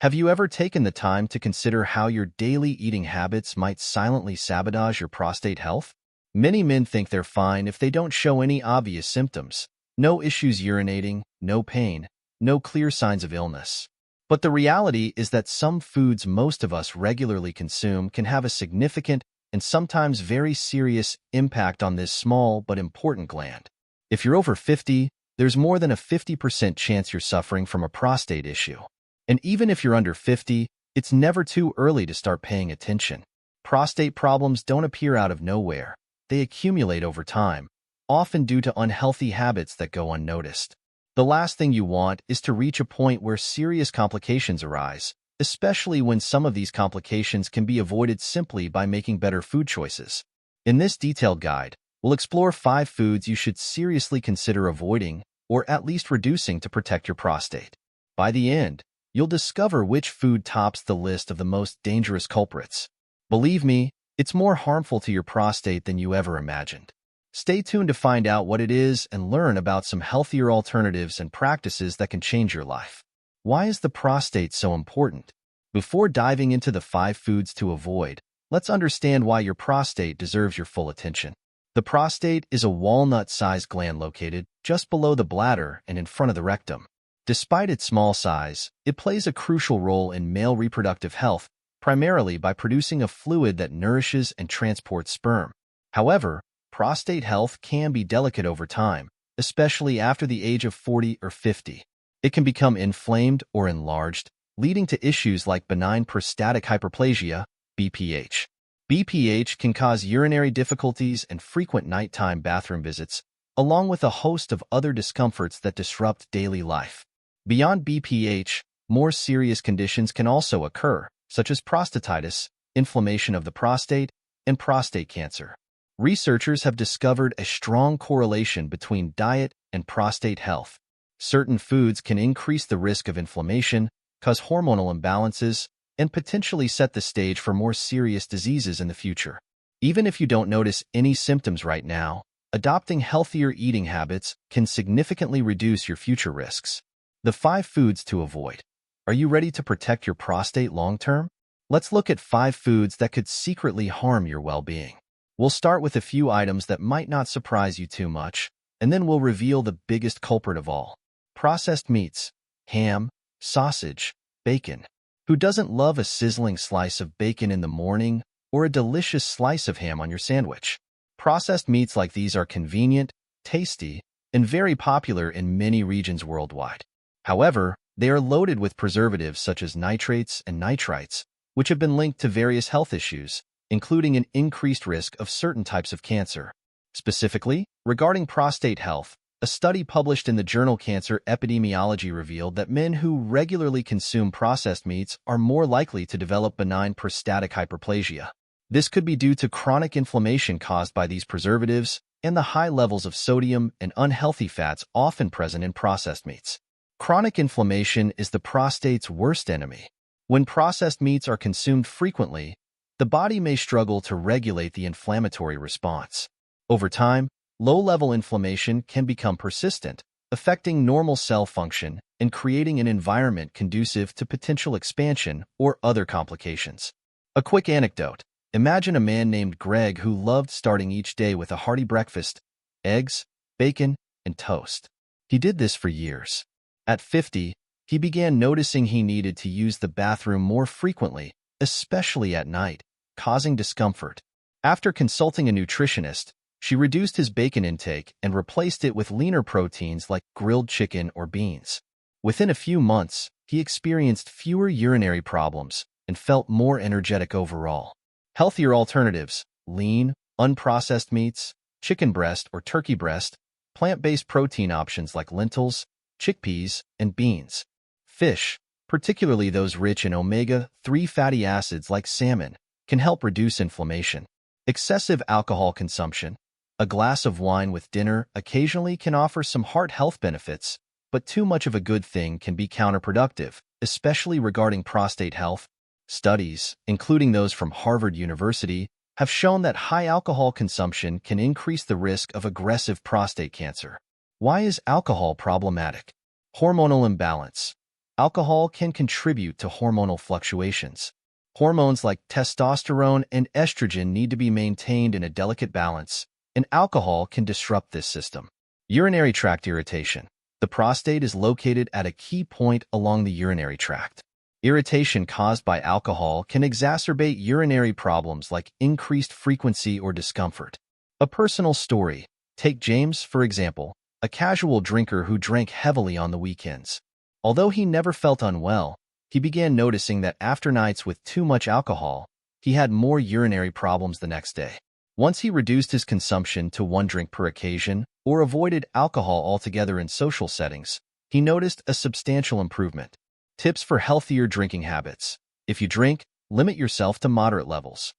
Have you ever taken the time to consider how your daily eating habits might silently sabotage your prostate health? Many men think they're fine if they don't show any obvious symptoms. No issues urinating, no pain, no clear signs of illness. But the reality is that some foods most of us regularly consume can have a significant and sometimes very serious impact on this small but important gland. If you're over 50, there's more than a 50% chance you're suffering from a prostate issue. And even if you're under 50, it's never too early to start paying attention. Prostate problems don't appear out of nowhere. They accumulate over time, often due to unhealthy habits that go unnoticed. The last thing you want is to reach a point where serious complications arise, especially when some of these complications can be avoided simply by making better food choices. In this detailed guide, we'll explore 5 foods you should seriously consider avoiding or at least reducing to protect your prostate. By the end, you'll discover which food tops the list of the most dangerous culprits. Believe me, it's more harmful to your prostate than you ever imagined. Stay tuned to find out what it is and learn about some healthier alternatives and practices that can change your life. Why is the prostate so important? Before diving into the 5 foods to avoid, let's understand why your prostate deserves your full attention. The prostate is a walnut-sized gland located just below the bladder and in front of the rectum. Despite its small size, it plays a crucial role in male reproductive health, primarily by producing a fluid that nourishes and transports sperm. However, prostate health can be delicate over time, especially after the age of 40 or 50. It can become inflamed or enlarged, leading to issues like benign prostatic hyperplasia, BPH. BPH can cause urinary difficulties and frequent nighttime bathroom visits, along with a host of other discomforts that disrupt daily life. Beyond BPH, more serious conditions can also occur, such as prostatitis, inflammation of the prostate, and prostate cancer. Researchers have discovered a strong correlation between diet and prostate health. Certain foods can increase the risk of inflammation, cause hormonal imbalances, and potentially set the stage for more serious diseases in the future. Even if you don't notice any symptoms right now, adopting healthier eating habits can significantly reduce your future risks. The 5 foods to avoid. Are you ready to protect your prostate long-term? Let's look at 5 foods that could secretly harm your well-being. We'll start with a few items that might not surprise you too much, and then we'll reveal the biggest culprit of all. Processed meats, ham, sausage, bacon. Who doesn't love a sizzling slice of bacon in the morning or a delicious slice of ham on your sandwich? Processed meats like these are convenient, tasty, and very popular in many regions worldwide. However, they are loaded with preservatives such as nitrates and nitrites, which have been linked to various health issues, including an increased risk of certain types of cancer. Specifically, regarding prostate health, a study published in the journal Cancer Epidemiology revealed that men who regularly consume processed meats are more likely to develop benign prostatic hyperplasia. This could be due to chronic inflammation caused by these preservatives and the high levels of sodium and unhealthy fats often present in processed meats. Chronic inflammation is the prostate's worst enemy. When processed meats are consumed frequently, the body may struggle to regulate the inflammatory response. Over time, low-level inflammation can become persistent, affecting normal cell function and creating an environment conducive to potential expansion or other complications. A quick anecdote. Imagine a man named Greg who loved starting each day with a hearty breakfast, eggs, bacon, and toast. He did this for years. At 50, he began noticing he needed to use the bathroom more frequently, especially at night, causing discomfort. After consulting a nutritionist, she reduced his bacon intake and replaced it with leaner proteins like grilled chicken or beans. Within a few months, he experienced fewer urinary problems and felt more energetic overall. Healthier alternatives: lean, unprocessed meats, chicken breast or turkey breast, plant-based protein options like lentils, chickpeas, and beans. Fish, particularly those rich in omega-3 fatty acids like salmon, can help reduce inflammation. Excessive alcohol consumption. A glass of wine with dinner occasionally can offer some heart health benefits, but too much of a good thing can be counterproductive, especially regarding prostate health. Studies, including those from Harvard University, have shown that high alcohol consumption can increase the risk of aggressive prostate cancer. Why is alcohol problematic? Hormonal imbalance. Alcohol can contribute to hormonal fluctuations. Hormones like testosterone and estrogen need to be maintained in a delicate balance, and alcohol can disrupt this system. Urinary tract irritation. The prostate is located at a key point along the urinary tract. Irritation caused by alcohol can exacerbate urinary problems like increased frequency or discomfort. A personal story. Take James, for example, a casual drinker who drank heavily on the weekends. Although he never felt unwell, he began noticing that after nights with too much alcohol, he had more urinary problems the next day. Once he reduced his consumption to 1 drink per occasion or avoided alcohol altogether in social settings, he noticed a substantial improvement. Tips for healthier drinking habits. If you drink, limit yourself to moderate levels.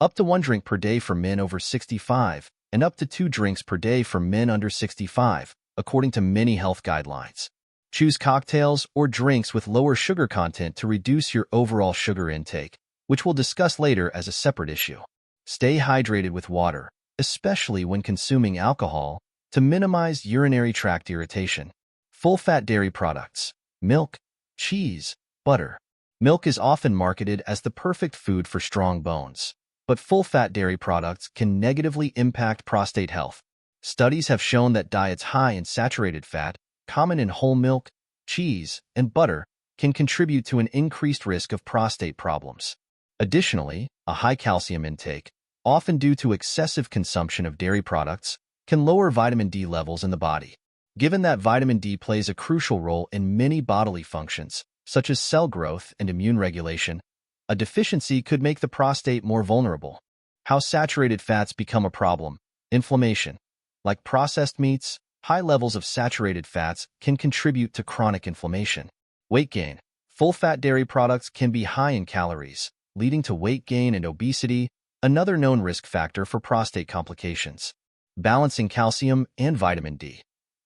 Up to 1 drink per day for men over 65 and up to 2 drinks per day for men under 65, according to many health guidelines. Choose cocktails or drinks with lower sugar content to reduce your overall sugar intake, which we'll discuss later as a separate issue. Stay hydrated with water, especially when consuming alcohol, to minimize urinary tract irritation. Full-fat dairy products. Milk, cheese, butter. Milk is often marketed as the perfect food for strong bones, but full-fat dairy products can negatively impact prostate health. Studies have shown that diets high in saturated fat, common in whole milk, cheese, and butter, can contribute to an increased risk of prostate problems. Additionally, a high calcium intake, often due to excessive consumption of dairy products, can lower vitamin D levels in the body. Given that vitamin D plays a crucial role in many bodily functions, such as cell growth and immune regulation, a deficiency could make the prostate more vulnerable. How saturated fats become a problem. Inflammation. Like processed meats, high levels of saturated fats can contribute to chronic inflammation. Weight gain. Full-fat dairy products can be high in calories, leading to weight gain and obesity, another known risk factor for prostate complications. Balancing calcium and vitamin D.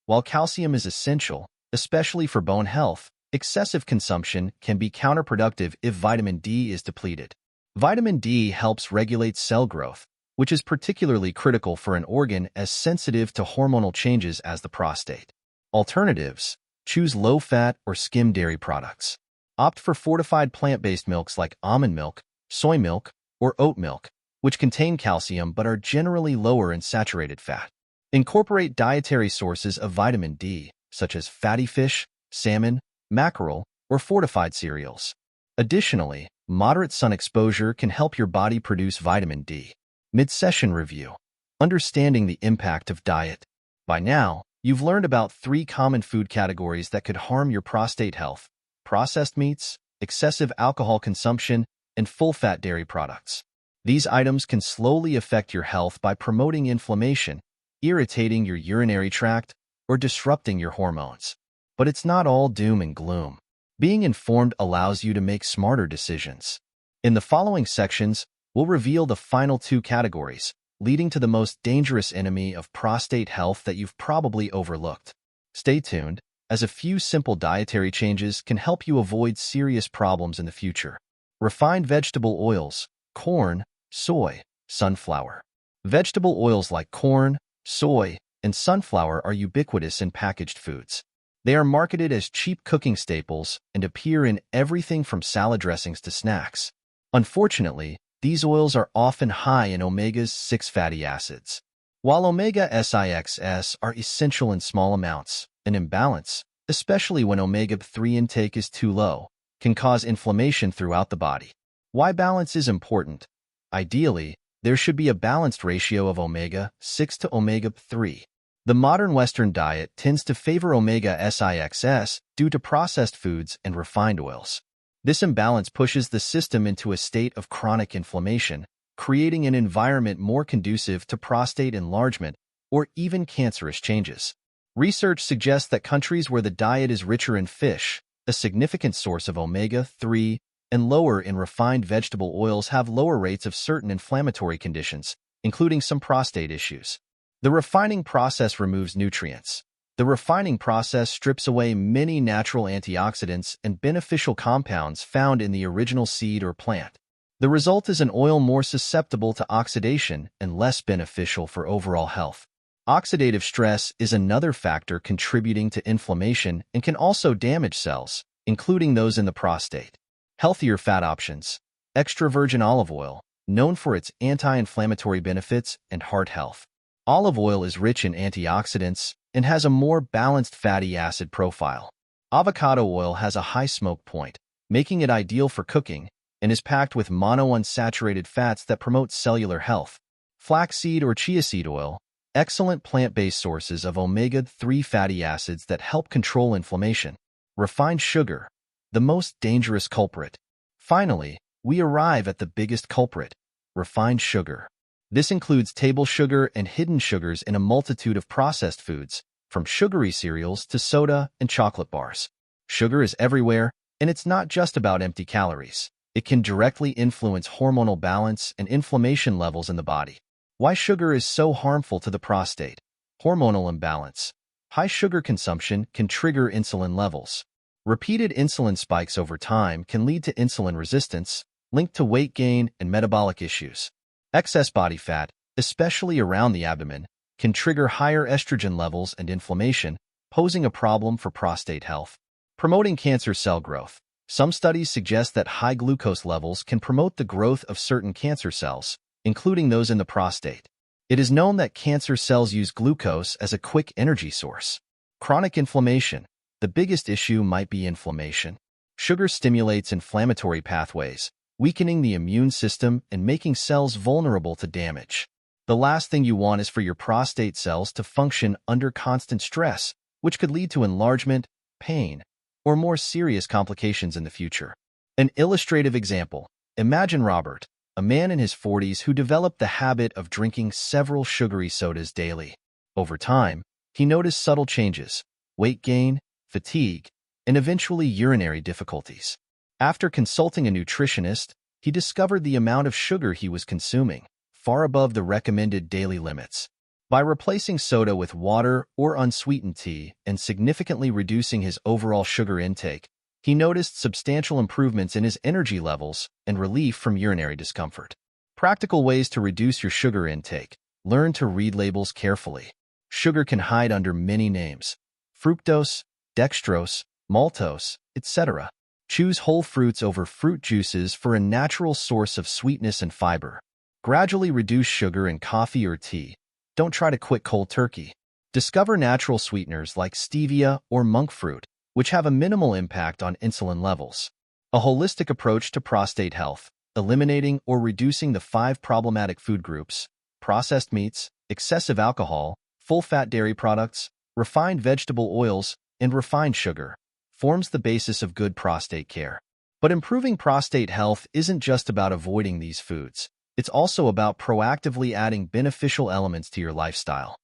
While calcium is essential, especially for bone health, excessive consumption can be counterproductive if vitamin D is depleted. Vitamin D helps regulate cell growth, which is particularly critical for an organ as sensitive to hormonal changes as the prostate. Alternatives. Choose low-fat or skim dairy products. Opt for fortified plant-based milks like almond milk, soy milk, or oat milk, which contain calcium but are generally lower in saturated fat. Incorporate dietary sources of vitamin D, such as fatty fish, salmon, mackerel, or fortified cereals. Additionally, moderate sun exposure can help your body produce vitamin D. Mid-session review. Understanding the impact of diet. By now, you've learned about 3 common food categories that could harm your prostate health: processed meats, excessive alcohol consumption, and full-fat dairy products. These items can slowly affect your health by promoting inflammation, irritating your urinary tract, or disrupting your hormones. But it's not all doom and gloom. Being informed allows you to make smarter decisions. In the following sections, we'll reveal the final 2 categories, leading to the most dangerous enemy of prostate health that you've probably overlooked. Stay tuned, as a few simple dietary changes can help you avoid serious problems in the future. Refined vegetable oils, corn, soy, sunflower. Vegetable oils like corn, soy, and sunflower are ubiquitous in packaged foods. They are marketed as cheap cooking staples and appear in everything from salad dressings to snacks. Unfortunately, these oils are often high in omega-6 fatty acids. While omega-6s are essential in small amounts, an imbalance, especially when omega-3 intake is too low, can cause inflammation throughout the body. Why balance is important? Ideally, there should be a balanced ratio of omega-6 to omega-3. The modern Western diet tends to favor omega-6s due to processed foods and refined oils. This imbalance pushes the system into a state of chronic inflammation, creating an environment more conducive to prostate enlargement or even cancerous changes. Research suggests that countries where the diet is richer in fish, a significant source of omega-3, and lower in refined vegetable oils have lower rates of certain inflammatory conditions, including some prostate issues. The refining process removes nutrients. The refining process strips away many natural antioxidants and beneficial compounds found in the original seed or plant. The result is an oil more susceptible to oxidation and less beneficial for overall health. Oxidative stress is another factor contributing to inflammation and can also damage cells, including those in the prostate. Healthier fat options. Extra virgin olive oil, known for its anti-inflammatory benefits and heart health. Olive oil is rich in antioxidants and has a more balanced fatty acid profile. Avocado oil has a high smoke point, making it ideal for cooking, and is packed with monounsaturated fats that promote cellular health. Flaxseed or chia seed oil, excellent plant-based sources of omega-3 fatty acids that help control inflammation. Refined sugar, the most dangerous culprit. Finally, we arrive at the biggest culprit, refined sugar. This includes table sugar and hidden sugars in a multitude of processed foods, from sugary cereals to soda and chocolate bars. Sugar is everywhere, and it's not just about empty calories. It can directly influence hormonal balance and inflammation levels in the body. Why sugar is so harmful to the prostate. Hormonal imbalance. High sugar consumption can trigger insulin levels. Repeated insulin spikes over time can lead to insulin resistance, linked to weight gain and metabolic issues. Excess body fat, especially around the abdomen, can trigger higher estrogen levels and inflammation, posing a problem for prostate health. Promoting cancer cell growth. Some studies suggest that high glucose levels can promote the growth of certain cancer cells, including those in the prostate. It is known that cancer cells use glucose as a quick energy source. Chronic inflammation. The biggest issue might be inflammation. Sugar stimulates inflammatory pathways, weakening the immune system and making cells vulnerable to damage. The last thing you want is for your prostate cells to function under constant stress, which could lead to enlargement, pain, or more serious complications in the future. An illustrative example. Imagine Robert, a man in his 40s who developed the habit of drinking several sugary sodas daily. Over time, he noticed subtle changes, weight gain, fatigue, and eventually urinary difficulties. After consulting a nutritionist, he discovered the amount of sugar he was consuming, far above the recommended daily limits. By replacing soda with water or unsweetened tea and significantly reducing his overall sugar intake, he noticed substantial improvements in his energy levels and relief from urinary discomfort. Practical ways to reduce your sugar intake. Learn to read labels carefully. Sugar can hide under many names: fructose, dextrose, maltose, etc. Choose whole fruits over fruit juices for a natural source of sweetness and fiber. Gradually reduce sugar in coffee or tea. Don't try to quit cold turkey. Discover natural sweeteners like stevia or monk fruit, which have a minimal impact on insulin levels. A holistic approach to prostate health, eliminating or reducing the 5 problematic food groups: processed meats, excessive alcohol, full-fat dairy products, refined vegetable oils, and refined sugar, forms the basis of good prostate care. But improving prostate health isn't just about avoiding these foods. It's also about proactively adding beneficial elements to your lifestyle.